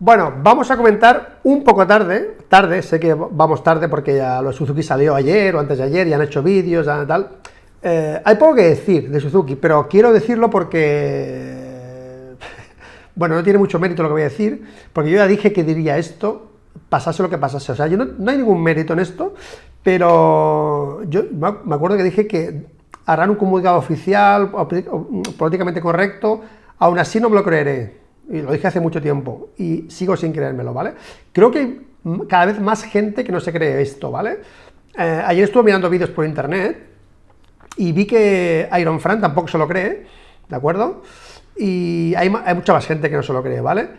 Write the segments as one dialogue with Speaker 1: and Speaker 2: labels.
Speaker 1: Bueno, vamos a comentar un poco tarde, sé que vamos tarde porque ya lo de Suzuki salió ayer o antes de ayer, ya han hecho vídeos, ya tal. Hay poco que decir de Suzuki, pero quiero decirlo porque, bueno, no tiene mucho mérito lo que voy a decir, porque yo ya dije que diría esto, pasase lo que pasase. O sea, yo no hay ningún mérito en esto, pero yo me acuerdo que dije que harán un comunicado oficial, o políticamente correcto, aún así no me lo creeré. Y lo dije hace mucho tiempo, y sigo sin creérmelo, ¿vale? Creo que hay cada vez más gente que no se cree esto, ¿vale? Ayer estuve mirando vídeos por internet, y vi que Iron Fran tampoco se lo cree, ¿de acuerdo? Y hay mucha más gente que no se lo cree, ¿vale?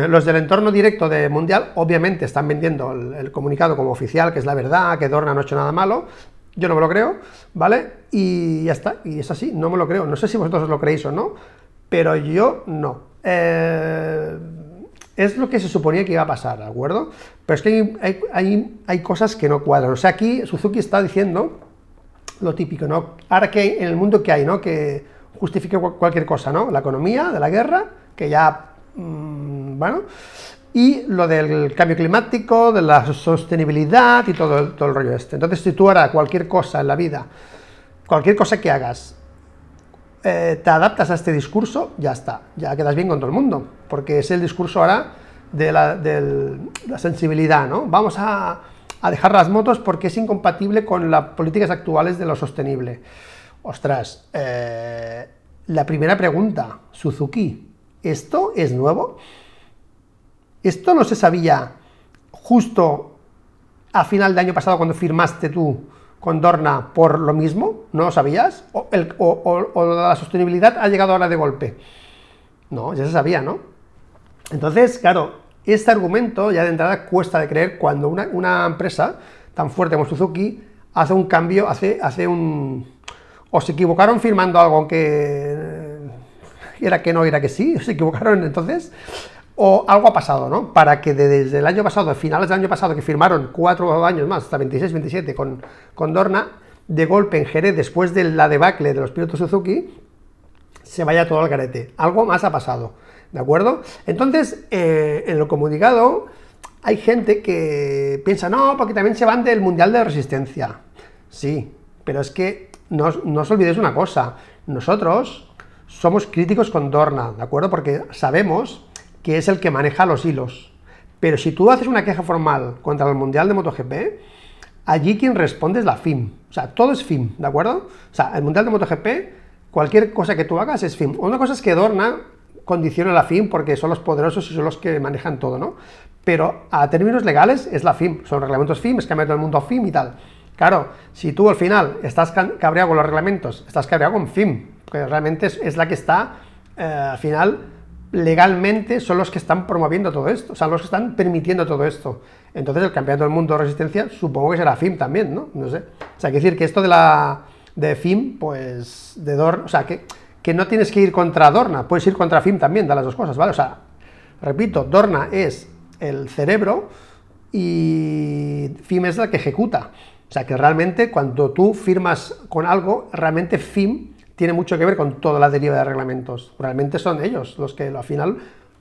Speaker 1: Los del entorno directo de Mundial, obviamente, están vendiendo el comunicado como oficial, que es la verdad, que Dorna no ha hecho nada malo. Yo no me lo creo, ¿vale? Y ya está, y es así, no me lo creo. No sé si vosotros os lo creéis o no, pero yo no. Es lo que se suponía que iba a pasar, ¿de acuerdo? Pero es que hay cosas que no cuadran. O sea, aquí Suzuki está diciendo lo típico, ¿no? Ahora que en el mundo que hay, ¿no? Que justifique cualquier cosa, ¿no? La economía de la guerra, que ya, bueno, y lo del cambio climático, de la sostenibilidad y todo el rollo este. Entonces, si tú ahora cualquier cosa en la vida, cualquier cosa que hagas, te adaptas a este discurso, ya está, ya quedas bien con todo el mundo, porque es el discurso ahora de la sensibilidad, ¿no? Vamos a dejar las motos porque es incompatible con las políticas actuales de lo sostenible. Ostras, la primera pregunta, Suzuki, ¿esto es nuevo? ¿Esto no se sabía justo a final de año pasado cuando firmaste tú con Dorna por lo mismo? ¿No lo sabías? ¿O la sostenibilidad ha llegado ahora de golpe? No, ya se sabía, ¿no? Entonces, claro, este argumento ya de entrada cuesta de creer cuando una empresa tan fuerte como Suzuki hace un cambio, hace un... O se equivocaron firmando algo que era que no, era que sí, se equivocaron entonces, o algo ha pasado, ¿no? Para que desde el año pasado, a finales del año pasado, que firmaron 4 años más, hasta 26, 27, con Dorna, de golpe en Jerez, después de la debacle de los pilotos Suzuki, se vaya todo al garete. Algo más ha pasado, ¿de acuerdo? Entonces, en el comunicado, hay gente que piensa, no, porque también se van del Mundial de Resistencia. Sí, pero es que no os olvidéis una cosa, nosotros somos críticos con Dorna, ¿de acuerdo? Porque sabemos que es el que maneja los hilos. Pero si tú haces una queja formal contra el Mundial de MotoGP, allí quien responde es la FIM. O sea, todo es FIM, ¿de acuerdo? O sea, el Mundial de MotoGP, cualquier cosa que tú hagas es FIM. Una cosa es que Dorna condiciona la FIM porque son los poderosos y son los que manejan todo, ¿no? Pero a términos legales es la FIM, son reglamentos FIM, es que ha metido el mundo FIM y tal. Claro, si tú al final estás cabreado con los reglamentos, estás cabreado con FIM, que realmente es la que está, al final, legalmente son los que están promoviendo todo esto, o sea, los que están permitiendo todo esto. Entonces el campeonato del mundo de resistencia supongo que será FIM también, ¿no? No sé. O sea, hay que decir que esto de FIM, pues, de Dorna, o sea, que no tienes que ir contra Dorna, puedes ir contra FIM también, de las dos cosas, ¿vale? O sea, repito, Dorna es el cerebro y FIM es la que ejecuta. O sea, que realmente cuando tú firmas con algo, realmente FIM tiene mucho que ver con toda la deriva de reglamentos. Realmente son ellos los que al final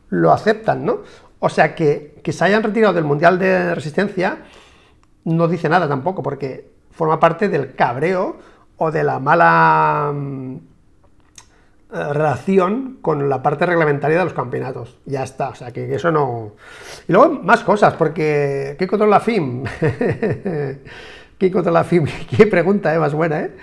Speaker 1: lo aceptan, ¿no? O sea, que se hayan retirado del Mundial de Resistencia no dice nada tampoco, porque forma parte del cabreo o de la mala relación con la parte reglamentaria de los campeonatos. Ya está, o sea, que eso no... Y luego más cosas, porque ¿qué controla la FIM? ¿Quién controla la FIM? Qué pregunta, más buena, ¿eh?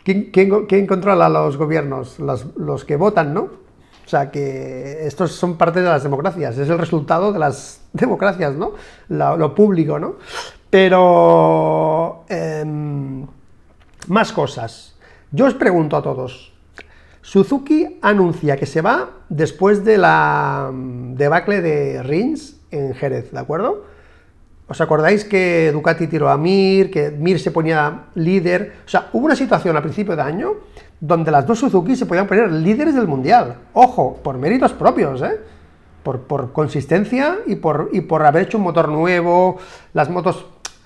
Speaker 1: ¿Quién controla los gobiernos? Los que votan, ¿no? O sea, que estos son parte de las democracias, es el resultado de las democracias, ¿no? Lo público, ¿no? Pero... más cosas. Yo os pregunto a todos, Suzuki anuncia que se va después de la debacle de Rins en Jerez, ¿de acuerdo? ¿Os acordáis que Ducati tiró a Mir, que Mir se ponía líder? O sea, hubo una situación a principio de año donde las dos Suzuki se podían poner líderes del Mundial. Ojo, por méritos propios, ¿eh? Por consistencia y por haber hecho un motor nuevo, las motos...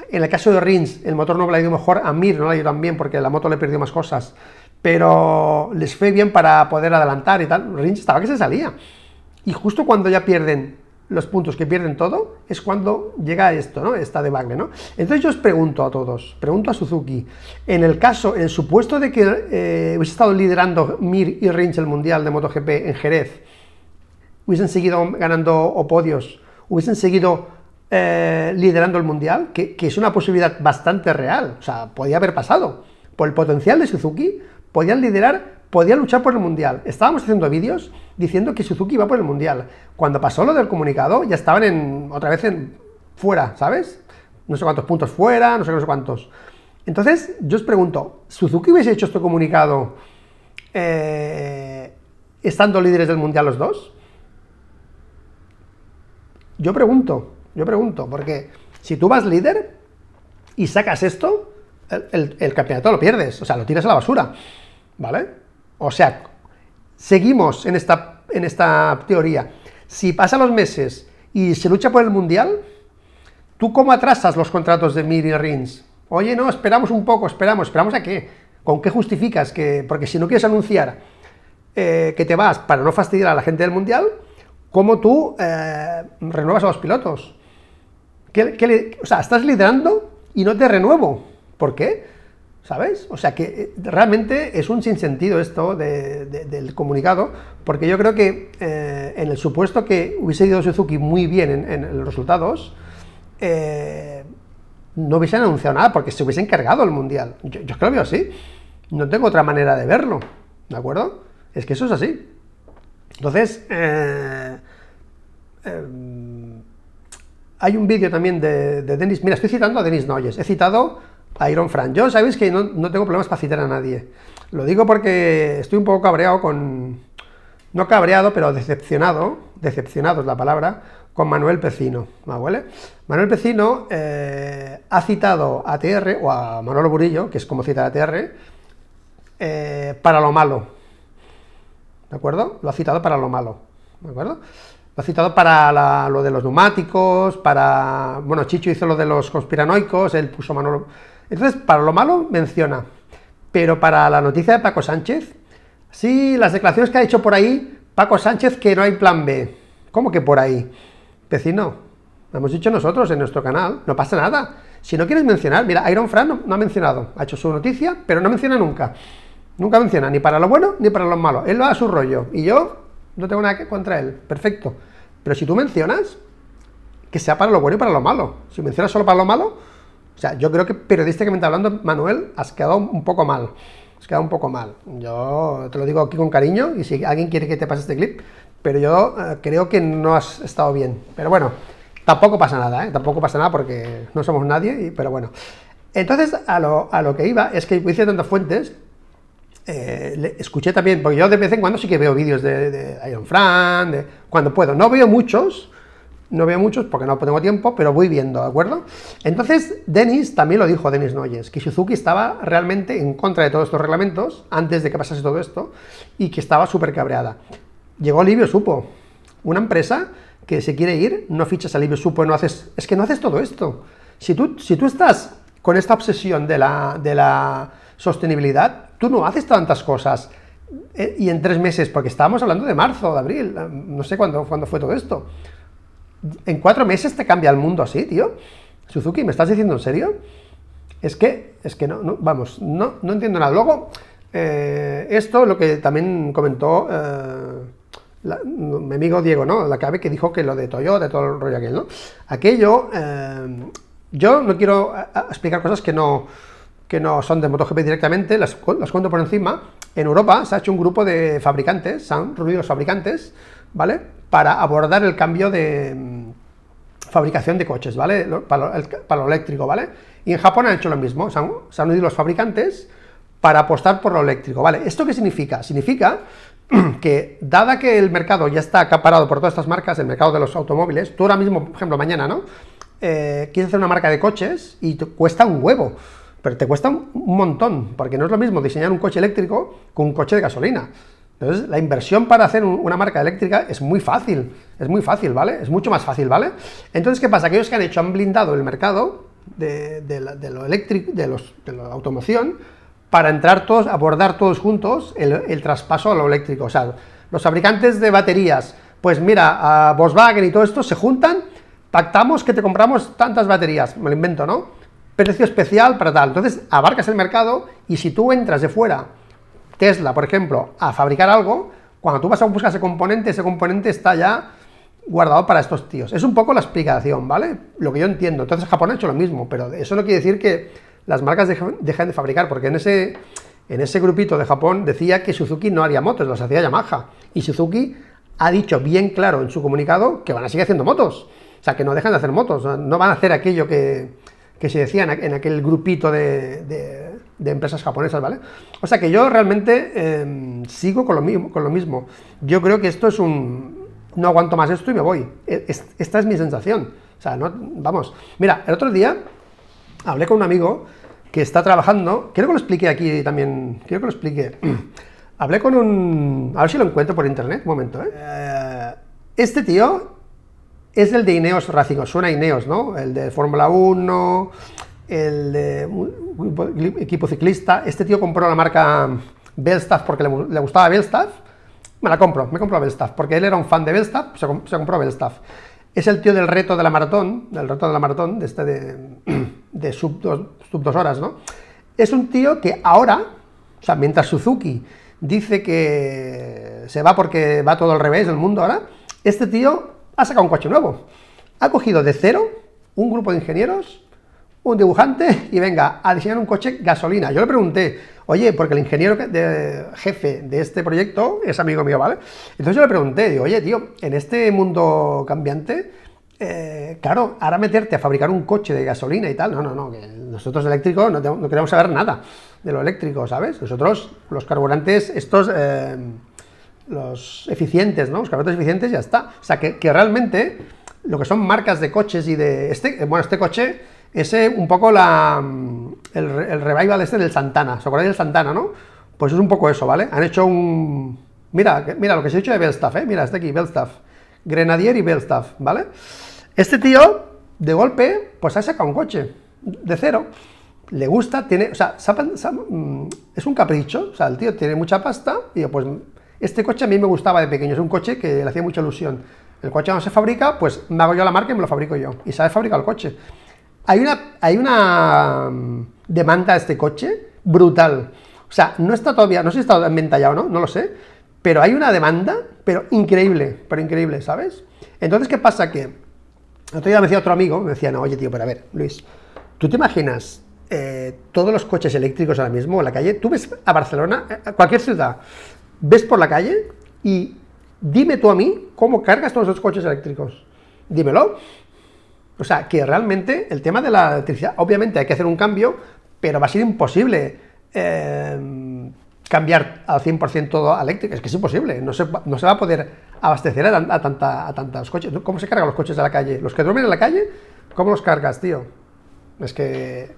Speaker 1: En el caso de Rins, el motor no le ha ido mejor, a Mir no le ha ido tan bien porque la moto le perdió más cosas, pero les fue bien para poder adelantar y tal. Rins estaba que se salía. Y justo cuando ya pierden los puntos que pierden todo, es cuando llega esto, ¿no? Esta debacle, ¿no? Entonces yo os pregunto a todos, pregunto a Suzuki, en el supuesto de que hubiese estado liderando Mir y Rins el Mundial de MotoGP en Jerez, hubiesen seguido ganando o podios, hubiesen seguido liderando el Mundial, que es una posibilidad bastante real, o sea, podía haber pasado, por el potencial de Suzuki, podían liderar, podían luchar por el Mundial. Estábamos haciendo vídeos diciendo que Suzuki iba por el Mundial. Cuando pasó lo del comunicado, ya estaban otra vez fuera, ¿sabes? No sé cuántos puntos fuera, no sé cuántos. Entonces, yo os pregunto, ¿Suzuki hubiese hecho este comunicado estando líderes del Mundial los dos? Yo pregunto, porque si tú vas líder y sacas esto, el campeonato lo pierdes, o sea, lo tiras a la basura, ¿vale? O sea, seguimos en esta teoría. Si pasan los meses y se lucha por el Mundial, ¿tú cómo atrasas los contratos de Mir y Rins? Oye, no, esperamos un poco, ¿esperamos a qué? ¿Con qué justificas? Porque si no quieres anunciar que te vas para no fastidiar a la gente del Mundial, ¿cómo tú renuevas a los pilotos? O sea, estás liderando y no te renuevo. ¿Por qué? ¿Sabes? O sea que realmente es un sinsentido esto del comunicado, porque yo creo que en el supuesto que hubiese ido Suzuki muy bien en los resultados, no hubiesen anunciado nada, porque se hubiesen cargado el Mundial. Yo es que lo veo así, no tengo otra manera de verlo, ¿de acuerdo? Es que eso es así. Entonces, hay un vídeo también de Denis, mira, estoy citando a Denis Noyes, he citado a Iron Fran. Yo sabéis que no tengo problemas para citar a nadie. Lo digo porque estoy un poco cabreado no cabreado, pero decepcionado es la palabra, con Manuel Pecino, ¿vale? Manuel Pecino ha citado a TR, o a Manolo Burillo, que es como citar a TR, para lo malo, ¿de acuerdo? Lo ha citado para lo malo, ¿de acuerdo? Lo ha citado para lo de los neumáticos, bueno, Chicho hizo lo de los conspiranoicos, él puso Manolo. Entonces, para lo malo menciona, pero para la noticia de Paco Sánchez, sí, las declaraciones que ha hecho por ahí, Paco Sánchez, que no hay plan B. ¿Cómo que por ahí? Vecino, lo hemos dicho nosotros en nuestro canal, no pasa nada. Si no quieres mencionar, mira, Iron Fran no ha mencionado, ha hecho su noticia, pero no menciona nunca. Nunca menciona, ni para lo bueno ni para lo malo. Él va a su rollo, y yo no tengo nada contra él, perfecto. Pero si tú mencionas, que sea para lo bueno y para lo malo. Si mencionas solo para lo malo, o sea, yo creo que periodísticamente hablando, Manuel, has quedado un poco mal. Has quedado un poco mal. Yo te lo digo aquí con cariño, y si alguien quiere que te pase este clip, pero yo creo que no has estado bien. Pero bueno, tampoco pasa nada, tampoco pasa nada porque no somos nadie, pero bueno. Entonces, a lo que iba, es que hice tantas fuentes, escuché también, porque yo de vez en cuando sí que veo vídeos de Iron Fran, cuando puedo. No veo muchos porque no tengo tiempo, pero voy viendo, ¿de acuerdo? Entonces, Denis también lo dijo, Denis Noyes, que Suzuki estaba realmente en contra de todos estos reglamentos, antes de que pasase todo esto, y que estaba súper cabreada. Llegó Livio Suppo, una empresa que se quiere ir, no fichas a Livio Suppo, es que no haces todo esto. Si tú estás con esta obsesión de la sostenibilidad, tú no haces tantas cosas, y en 3 meses, porque estábamos hablando de marzo, de abril, no sé cuándo fue todo esto. En 4 meses te cambia el mundo así, tío. Suzuki, ¿me estás diciendo en serio? Es que no, vamos, no entiendo nada. Luego, esto, lo que también comentó mi amigo Diego, ¿no? La clave que dijo que lo de Toyota, de todo el rollo aquel, ¿no? Aquello, yo no quiero explicar cosas que no son de MotoGP directamente, las cuento por encima. En Europa se ha hecho un grupo de fabricantes, se han reunido los fabricantes, ¿vale?, para abordar el cambio de fabricación de coches, ¿vale?, para lo eléctrico, ¿vale? Y en Japón han hecho lo mismo, se han unido los fabricantes para apostar por lo eléctrico, ¿vale? ¿Esto qué significa? Significa que, dada que el mercado ya está acaparado por todas estas marcas, el mercado de los automóviles, tú ahora mismo, por ejemplo, mañana, ¿no?, quieres hacer una marca de coches y te cuesta un huevo, pero te cuesta un montón, porque no es lo mismo diseñar un coche eléctrico que un coche de gasolina. Entonces, la inversión para hacer una marca eléctrica es muy fácil, ¿vale? Es mucho más fácil, ¿vale? Entonces, ¿qué pasa? Aquellos que han blindado el mercado de lo eléctrico, de la automoción, para entrar todos, abordar todos juntos el traspaso a lo eléctrico. O sea, los fabricantes de baterías pues mira, a Volkswagen y todo esto se juntan, pactamos que te compramos tantas baterías, me lo invento, ¿no? Precio especial para tal. Entonces abarcas el mercado y si tú entras de fuera, Tesla, por ejemplo, a fabricar algo, cuando tú vas a buscar ese componente está ya guardado para estos tíos. Es un poco la explicación, ¿vale? Lo que yo entiendo. Entonces Japón ha hecho lo mismo, pero eso no quiere decir que las marcas dejen de fabricar, porque en ese grupito de Japón decía que Suzuki no haría motos, las hacía Yamaha. Y Suzuki ha dicho bien claro en su comunicado que van a seguir haciendo motos. O sea, que no dejan de hacer motos, no van a hacer aquello que se decía en aquel grupito de empresas japonesas, ¿vale? O sea que yo realmente sigo con lo mismo. Yo creo que esto es no aguanto más esto y me voy. Esta es mi sensación. O sea, no, vamos. Mira, el otro día hablé con un amigo que está trabajando, creo que lo expliqué aquí también, creo que lo expliqué. Hablé con a ver si lo encuentro por internet, un momento, Este tío es el de Ineos Racing, os suena Ineos, ¿no? El de Fórmula 1, el de equipo ciclista. Este tío compró la marca Belstaff porque le gustaba Belstaff. Me compro Belstaff, porque él era un fan de Belstaff, se compró Belstaff. Es el tío del reto de la maratón, de sub 2 horas, ¿no? Es un tío que ahora, o sea, mientras Suzuki dice que se va porque va todo al revés del mundo ahora, este tío ha sacado un coche nuevo. Ha cogido de cero un grupo de ingenieros, un dibujante, y venga, a diseñar un coche gasolina. Yo le pregunté, oye, porque el ingeniero jefe de este proyecto es amigo mío, ¿vale? Entonces yo le pregunté, digo, oye, tío, en este mundo cambiante, claro, ahora meterte a fabricar un coche de gasolina y tal, no, que nosotros eléctricos no queremos saber nada de lo eléctrico, ¿sabes? Nosotros, los carburantes, estos, los eficientes, ¿no? Los carburantes eficientes, ya está. O sea, que realmente lo que son marcas de coches y de este coche, ese un poco el revival del Santana, ¿os acordáis del Santana, no? Pues es un poco eso, ¿vale? Han hecho mira lo que se ha dicho de Belstaff, mira, este aquí, Belstaff, Grenadier y Belstaff, ¿vale? Este tío, de golpe, pues ha sacado un coche, de cero, le gusta, o sea, es un capricho, o sea, el tío tiene mucha pasta, y yo, pues, este coche a mí me gustaba de pequeño, es un coche que le hacía mucha ilusión. El coche no se fabrica, pues me hago yo la marca y me lo fabrico yo, y sabe fabricar el coche. Hay una demanda de este coche brutal. O sea, no está todavía, no sé si está inventado o no lo sé, pero hay una demanda, pero increíble, ¿sabes? Entonces, ¿qué pasa? Que el otro día me decía otro amigo, me decía, no, oye, tío, pero a ver, Luis, ¿tú te imaginas todos los coches eléctricos ahora mismo en la calle? Tú ves a Barcelona, a cualquier ciudad, ves por la calle y dime tú a mí cómo cargas todos esos coches eléctricos. Dímelo. O sea, que realmente el tema de la electricidad, obviamente hay que hacer un cambio, pero va a ser imposible cambiar al 100% todo a eléctrico. Es que es imposible, no se va a poder abastecer a tantos coches. ¿Cómo se cargan los coches de la calle? Los que duermen en la calle, ¿cómo los cargas, tío? Es que...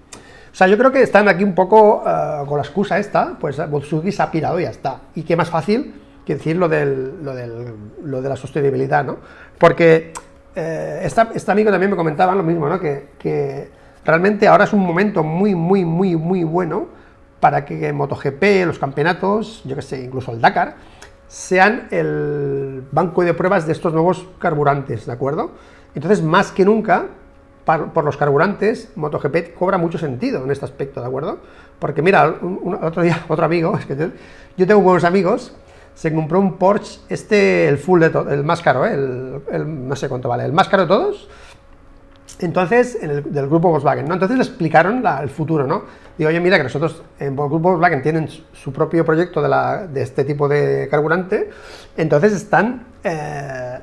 Speaker 1: O sea, yo creo que están aquí un poco con la excusa esta, pues Suzuki se ha pirado y ya está. Y qué más fácil que decir lo de la sostenibilidad, ¿no? Porque... este amigo también me comentaba lo mismo, ¿no? Que realmente ahora es un momento muy bueno para que MotoGP, los campeonatos, yo que sé, incluso el Dakar, sean el banco de pruebas de estos nuevos carburantes, ¿de acuerdo? Entonces, más que nunca, por los carburantes, MotoGP cobra mucho sentido en este aspecto, ¿de acuerdo? Porque mira, otro día, otro amigo, es que yo tengo buenos amigos, se compró un Porsche, el más caro, no sé cuánto vale, el más caro de todos, entonces, del grupo Volkswagen, ¿no? Entonces le explicaron el futuro, ¿no? Digo, oye, mira, que nosotros, en el grupo Volkswagen tienen su propio proyecto de este tipo de carburante, entonces están,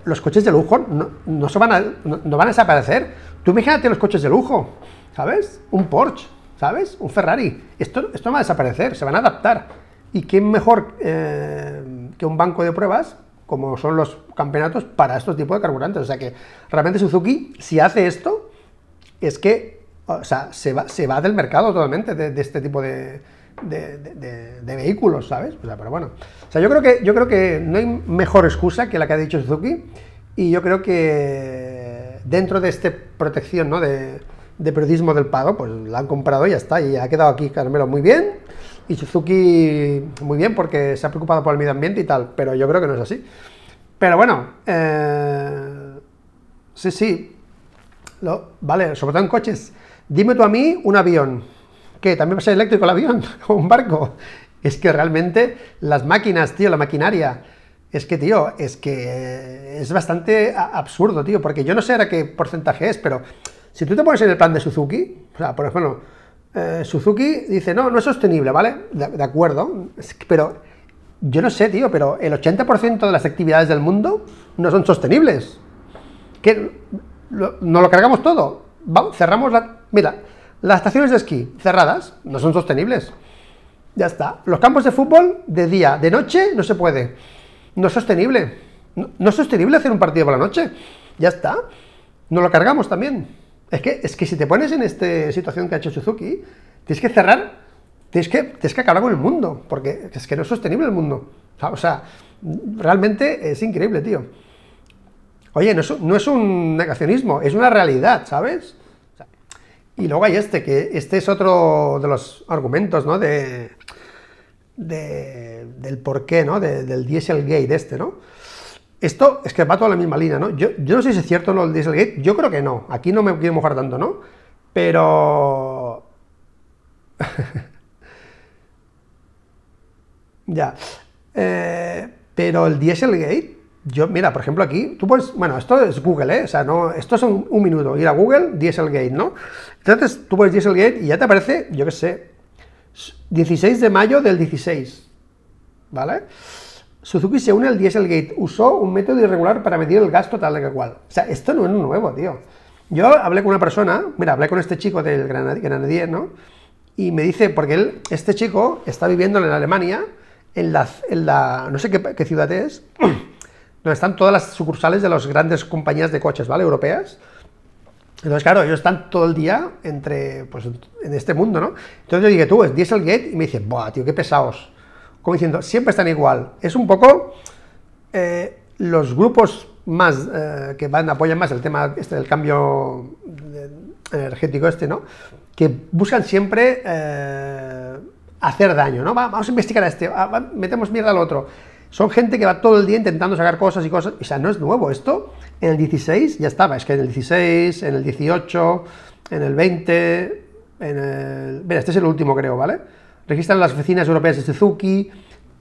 Speaker 1: los coches de lujo no van a desaparecer. Tú imagínate los coches de lujo, ¿sabes? Un Porsche, ¿sabes? Un Ferrari, esto no va a desaparecer, se van a adaptar. Y qué mejor que un banco de pruebas, como son los campeonatos, para estos tipos de carburantes. O sea que realmente Suzuki, si hace esto, es que, o sea, se va del mercado totalmente de este tipo de vehículos, ¿sabes? O sea, pero bueno. O sea, yo creo que no hay mejor excusa que la que ha dicho Suzuki, y yo creo que dentro de esta protección, ¿no? de periodismo del pago, pues la han comprado y ya está, y ha quedado aquí Carmelo muy bien. Y Suzuki muy bien porque se ha preocupado por el medio ambiente y tal, pero yo creo que no es así. Pero Pero bueno, sí, sí, vale, sobre todo en coches. Dime tú a mí un avión, que también va a ser eléctrico el avión, o un barco. Es que realmente las máquinas, tío, la maquinaria, es que, tío, es que es bastante absurdo, tío, porque yo no sé ahora qué porcentaje es, pero si tú te pones en el plan de Suzuki, o sea, por ejemplo, Suzuki dice, no, no es sostenible, ¿vale? De acuerdo, pero yo no sé, tío, pero el 80% de las actividades del mundo no son sostenibles. ¿Qué? ¿Nos lo cargamos todo? Vamos, cerramos la... Mira, las estaciones de esquí cerradas no son sostenibles. Ya está. Los campos de fútbol de día, de noche, no se puede. No es sostenible. No es sostenible hacer un partido por la noche. Ya está. Nos lo cargamos también. Es que si te pones en esta situación que ha hecho Suzuki, tienes que cerrar, tienes que acabar con el mundo, porque es que no es sostenible el mundo. O sea, realmente es increíble, tío. Oye, no es un negacionismo, es una realidad, ¿sabes? Y luego hay que este es otro de los argumentos, ¿no? Del porqué, ¿no? Del Dieselgate ¿no? Esto es que va toda la misma línea, ¿no? Yo no sé si es cierto lo del Dieselgate, yo creo que no, aquí no me quiero mojar tanto, ¿no? Pero... ya. Pero el Dieselgate, mira, por ejemplo aquí, tú puedes, bueno, esto es Google, o sea, no, esto es un minuto, ir a Google, Dieselgate, ¿no? Entonces tú pones Dieselgate y ya te aparece, yo qué sé, 16 de mayo del 16, ¿vale? Suzuki se une al Dieselgate, usó un método irregular para medir el gasto tal que cual. O sea, esto no es nuevo, tío. Yo hablé con una persona, mira, hablé con este chico del Grenadier, ¿no? Y me dice, porque este chico está viviendo en Alemania, en la no sé qué ciudad es, donde están todas las sucursales de las grandes compañías de coches, ¿vale? Europeas. Entonces, claro, ellos están todo el día pues, en este mundo, ¿no? Entonces yo dije, tú, es Dieselgate, y me dice, buah, tío, qué pesados. Como diciendo, siempre están igual. Es un poco los grupos más que apoyan más el tema del cambio energético ¿no? Que buscan siempre hacer daño, ¿no? Vamos a investigar a metemos mierda al otro. Son gente que va todo el día intentando sacar cosas y cosas, o sea, no es nuevo esto. En el 16 ya estaba, es que en el 16, en el 18, en el 20, mira, este es el último creo, ¿vale? Registran las oficinas europeas de Suzuki,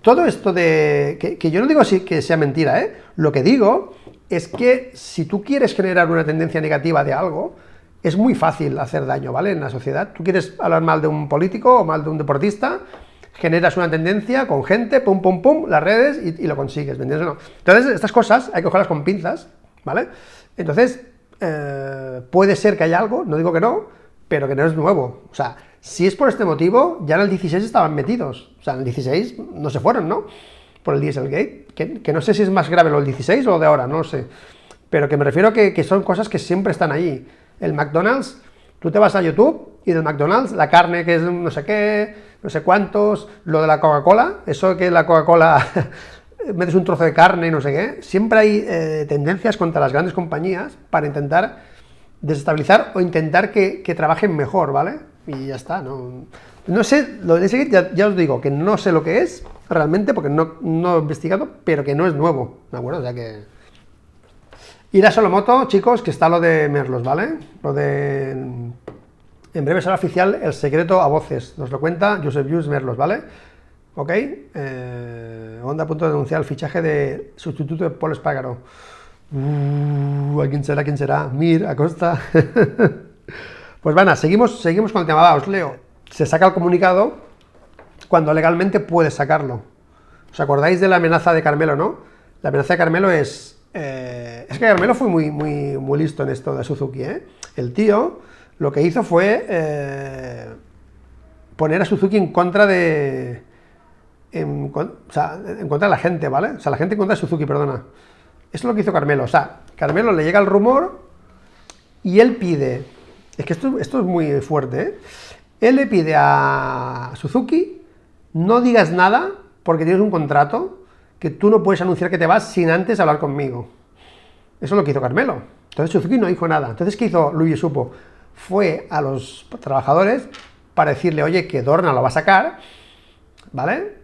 Speaker 1: todo esto que yo no digo que sea mentira, ¿eh? Lo que digo es que si tú quieres generar una tendencia negativa de algo, es muy fácil hacer daño, ¿vale? En la sociedad. Tú quieres hablar mal de un político o mal de un deportista, generas una tendencia con gente, pum, pum, pum, las redes y lo consigues, ¿me entiendes o no? Entonces, estas cosas hay que cogerlas con pinzas, ¿vale? Entonces, puede ser que haya algo, no digo que no, pero que no es nuevo. O sea, si es por este motivo, ya en el 16 estaban metidos. O sea, en el 16 no se fueron, ¿no? Por el Dieselgate, que no sé si es más grave lo del 16 o lo de ahora, no lo sé. Pero que me refiero que son cosas que siempre están allí. El McDonald's, tú te vas a YouTube y del McDonald's, la carne que es no sé qué, no sé cuántos, lo de la Coca-Cola, eso que la Coca-Cola metes un trozo de carne y no sé qué, siempre hay tendencias contra las grandes compañías para intentar desestabilizar o intentar que trabajen mejor, ¿vale? Y ya está, no sé, lo de ese ya os digo que no sé lo que es realmente porque no he investigado, pero que no es nuevo, ¿de acuerdo? O sea que... Y la Solomoto, chicos, que está lo de Merlos, ¿vale? Lo de... En breve será oficial el secreto a voces, nos lo cuenta Josep Lluís Merlos, ¿vale? Ok, Honda a punto de denunciar el fichaje de sustituto de Pol Espargaró. ¿A quién será? ¿Quién será? Mir, Acosta. Pues van, seguimos con el tema, va, os leo. Se saca el comunicado cuando legalmente puedes sacarlo. ¿Os acordáis de la amenaza de Carmelo, no? La amenaza de Carmelo es que Carmelo fue muy listo en esto de Suzuki, ¿eh? El tío lo que hizo fue poner a Suzuki en contra de... en contra de la gente, ¿vale? O sea, la gente en contra de Suzuki, perdona. Eso es lo que hizo Carmelo. O sea, Carmelo le llega el rumor y él pide... Es que esto es muy fuerte, ¿eh? Él le pide a Suzuki, no digas nada porque tienes un contrato que tú no puedes anunciar que te vas sin antes hablar conmigo. Eso es lo que hizo Carmelo. Entonces Suzuki no dijo nada. Entonces, ¿qué hizo Luigi Supo? Fue a los trabajadores para decirle, oye, que Dorna lo va a sacar, ¿vale?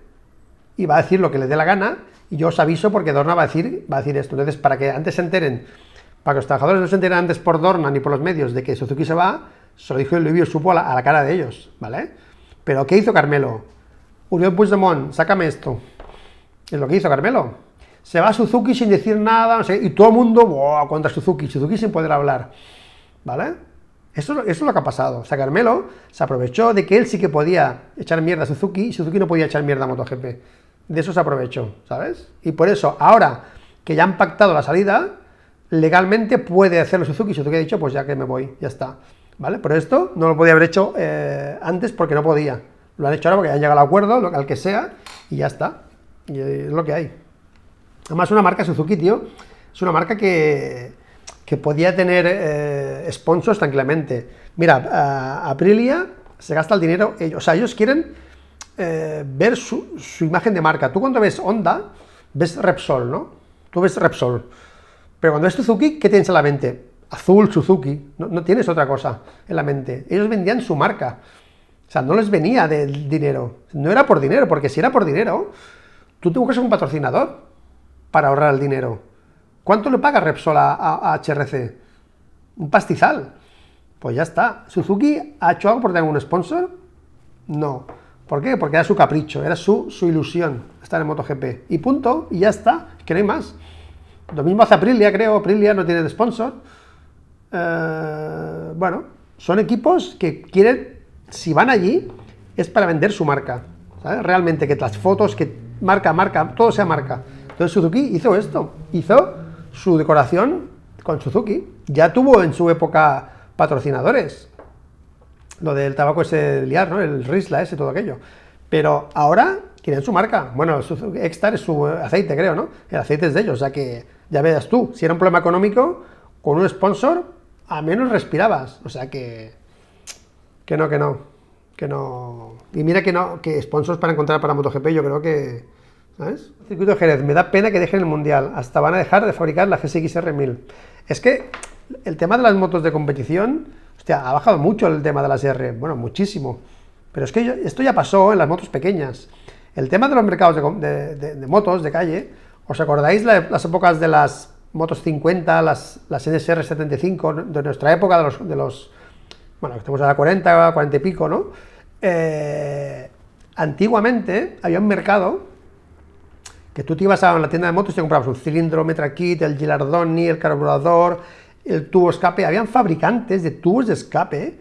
Speaker 1: Y va a decir lo que le dé la gana, y yo os aviso porque Dorna va a decir esto. Entonces, para que antes se enteren, para que los trabajadores no se enteren antes por Dorna ni por los medios de que Suzuki se va, se lo dijo el Livio supo a la cara de ellos, ¿vale? Pero ¿qué hizo Carmelo? Oriol Puigdemont, sácame esto. Es lo que hizo Carmelo. Se va Suzuki sin decir nada, no sé, y todo el mundo ¡buah!, contra Suzuki sin poder hablar, ¿vale? Eso es lo que ha pasado. O sea, Carmelo se aprovechó de que él sí que podía echar mierda a Suzuki y Suzuki no podía echar mierda a MotoGP. De eso se aprovechó, ¿sabes? Y por eso, ahora que ya han pactado la salida, legalmente puede hacerlo Suzuki. Suzuki ha dicho, pues ya que me voy, ya está, ¿vale? Pero esto no lo podía haber hecho antes porque no podía. Lo han hecho ahora porque han llegado al acuerdo, al que sea, y ya está. Y es lo que hay. Además, una marca Suzuki, tío, es una marca que podía tener sponsors tranquilamente. Mira, Aprilia se gasta el dinero, o sea, ellos quieren ver su imagen de marca. Tú cuando ves Honda, ves Repsol, ¿no? Tú ves Repsol. Pero cuando ves Suzuki, ¿qué tienes en la mente? Azul Suzuki, no tienes otra cosa en la mente. Ellos vendían su marca. O sea, no les venía del dinero. No era por dinero, porque si era por dinero, tú te buscas un patrocinador para ahorrar el dinero. ¿Cuánto le paga Repsol a HRC? Un pastizal. Pues ya está. ¿Suzuki ha hecho algo por tener un sponsor? No. ¿Por qué? Porque era su capricho, era su ilusión estar en MotoGP. Y punto, y ya está, es que no hay más. Lo mismo hace Aprilia, creo. Aprilia no tiene de sponsor. Bueno, son equipos que quieren, si van allí, es para vender su marca, ¿sabes? Realmente, que las fotos, que marca, todo sea marca. Entonces Suzuki hizo esto, hizo su decoración con Suzuki. Ya tuvo en su época patrocinadores. Lo del tabaco ese de liar, ¿no? El Risla ese, todo aquello. Pero ahora quieren su marca. Bueno, Extar es su aceite, creo, ¿no? El aceite es de ellos, o sea que ya veas tú, si era un problema económico, con un sponsor, al menos respirabas. O sea que no. Y mira que sponsors para encontrar para MotoGP, yo creo que, ¿sabes? Circuito de Jerez, me da pena que dejen el Mundial, hasta van a dejar de fabricar la GSX-R1000. Es que el tema de las motos de competición, hostia, ha bajado mucho el tema de las R, bueno, muchísimo. Pero es que esto ya pasó en las motos pequeñas. El tema de los mercados de motos de calle, ¿os acordáis las épocas de las motos 50, las NSR 75, de nuestra época, bueno, estamos a la 40 y pico, ¿no? Antiguamente había un mercado que tú te ibas a la tienda de motos y te comprabas un cilindro, Metrakit, el Gilardoni, el carburador, el tubo escape. Habían fabricantes de tubos de escape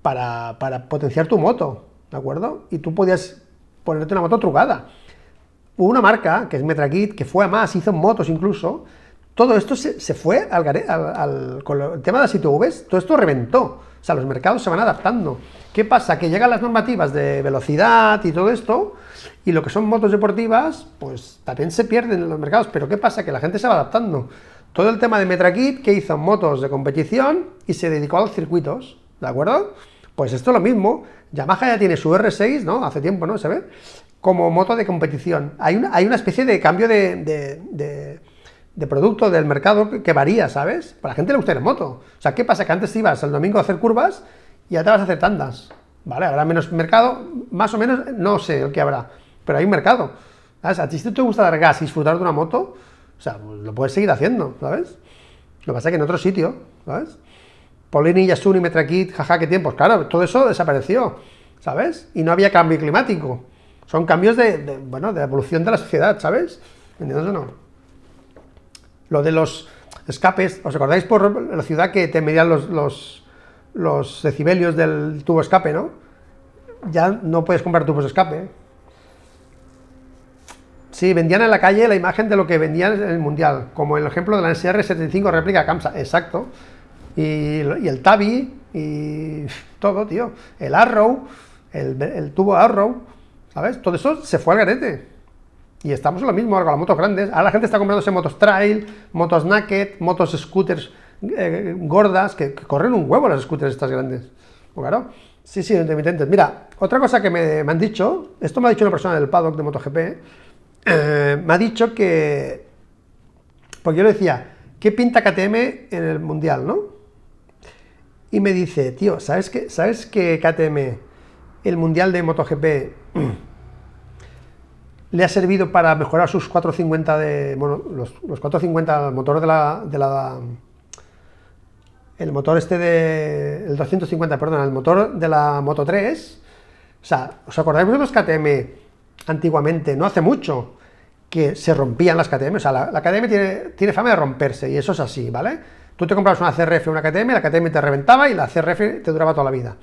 Speaker 1: para potenciar tu moto, ¿de acuerdo? Y tú podías ponerte una moto trucada. Hubo una marca, que es Metrakit, que fue a más, hizo motos incluso. Todo esto se fue con el tema de las ITVs, todo esto reventó. O sea, los mercados se van adaptando. ¿Qué pasa? Que llegan las normativas de velocidad y todo esto, y lo que son motos deportivas, pues también se pierden en los mercados. Pero ¿qué pasa? Que la gente se va adaptando. Todo el tema de Metrakit, que hizo motos de competición y se dedicó a los circuitos, ¿de acuerdo? Pues esto es lo mismo. Yamaha ya tiene su R6, ¿no? Hace tiempo, ¿no? ¿Se ve? Como moto de competición. Hay una especie de cambio de producto del mercado que varía, ¿sabes? A la gente le gusta ir en moto. O sea, ¿qué pasa? Que antes ibas el domingo a hacer curvas y ya te vas a hacer tandas, ¿vale? Habrá menos mercado, más o menos, no sé el que habrá, pero hay un mercado, ¿sabes? A ti si te gusta dar gas y disfrutar de una moto, o sea, pues lo puedes seguir haciendo, ¿sabes? Lo que pasa es que en otro sitio, ¿sabes? Polini, Yasuni, Metrakit, jaja, qué tiempos, claro, todo eso desapareció, ¿sabes? Y no había cambio climático. Son cambios de evolución de la sociedad, ¿sabes? ¿Entiendes o no? Lo de los escapes, ¿os acordáis por la ciudad que te medían los decibelios del tubo escape, ¿no? Ya no puedes comprar tubos de escape. Sí, vendían en la calle la imagen de lo que vendían en el Mundial, como el ejemplo de la NSR75 réplica Kamsa, exacto. Y el Tabi, y todo, tío. El Arrow, el tubo Arrow, ¿sabes? Todo eso se fue al garete. Y estamos en lo mismo ahora con las motos grandes. Ahora la gente está comprándose motos trail, motos naked, motos scooters gordas, que corren un huevo las scooters estas grandes. ¿O claro? Sí, intermitentes. Mira, otra cosa que me han dicho, esto me ha dicho una persona del paddock de MotoGP, me ha dicho que, porque yo le decía, ¿qué pinta KTM en el Mundial, no? Y me dice, tío, ¿sabes que KTM, el Mundial de MotoGP, le ha servido para mejorar sus 450 de, bueno, los 450, el motor el motor el 250, perdón, el motor de la Moto 3. O sea, ¿os acordáis vosotros que KTM antiguamente, no hace mucho, que se rompían las KTM? O sea, la KTM tiene fama de romperse, y eso es así, ¿vale? Tú te comprabas una CRF o una KTM, la KTM te reventaba y la CRF te duraba toda la vida,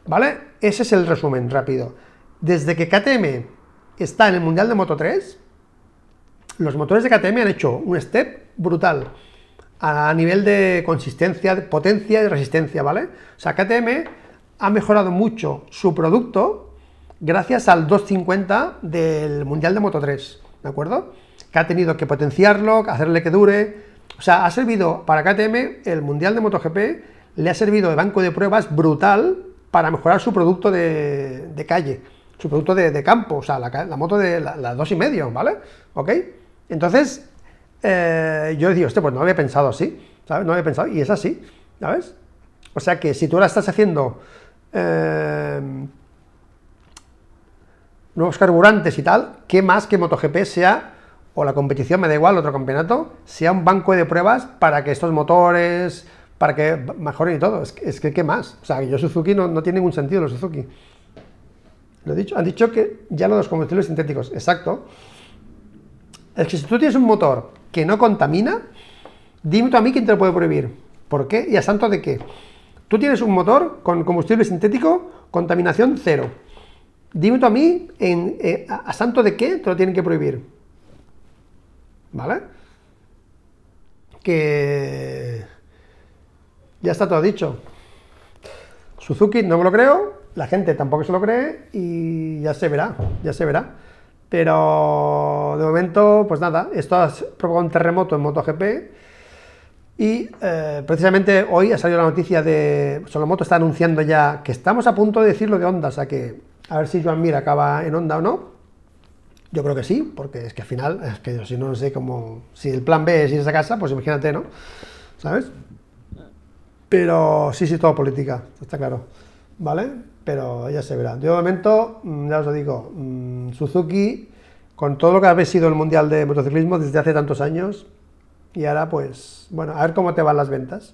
Speaker 1: ¿vale? Ese es el resumen rápido. Desde que KTM está en el Mundial de Moto 3, los motores de KTM han hecho un step brutal a nivel de consistencia, de potencia y resistencia, ¿vale? O sea, KTM ha mejorado mucho su producto gracias al 250 del Mundial de Moto 3, ¿de acuerdo? Que ha tenido que potenciarlo, hacerle que dure. O sea, ha servido para KTM, el Mundial de MotoGP, le ha servido de banco de pruebas brutal para mejorar su producto de calle, su producto de campo, o sea, la moto de la 2,5, ¿vale? ¿Ok? Entonces, yo digo, pues no había pensado así, ¿sabes? No había pensado, y es así, ¿sabes? O sea que si tú ahora estás haciendo nuevos carburantes y tal, ¿qué más que MotoGP sea, o la competición, me da igual, otro campeonato, sea un banco de pruebas para que estos motores, para que mejoren y todo? Es que ¿qué más? O sea, yo Suzuki no tiene ningún sentido, los Suzuki. Lo he dicho, han dicho que ya los combustibles sintéticos, exacto. Es que si tú tienes un motor que no contamina, dime tú a mí quién te lo puede prohibir. ¿Por qué? ¿Y a santo de qué? Tú tienes un motor con combustible sintético, contaminación cero. Dime tú a mí a santo de qué te lo tienen que prohibir. ¿Vale? Que ya está todo dicho. Suzuki no me lo creo, la gente tampoco se lo cree y ya se verá, ya se verá. Pero de momento, pues nada, esto ha provocado un terremoto en MotoGP y precisamente hoy ha salido la noticia de Solomoto está anunciando ya que estamos a punto de decirlo de Honda, o sea que a ver si Joan Mir acaba en Honda o no. Yo creo que sí, porque es que al final, es que yo si no sé cómo, si el plan B es irse a casa, pues imagínate, ¿no? ¿Sabes? Pero sí, todo política, está claro, ¿vale? Pero ya se verá. Yo de momento, ya os lo digo, Suzuki, con todo lo que ha sido el Mundial de Motociclismo desde hace tantos años, y ahora pues, bueno, a ver cómo te van las ventas.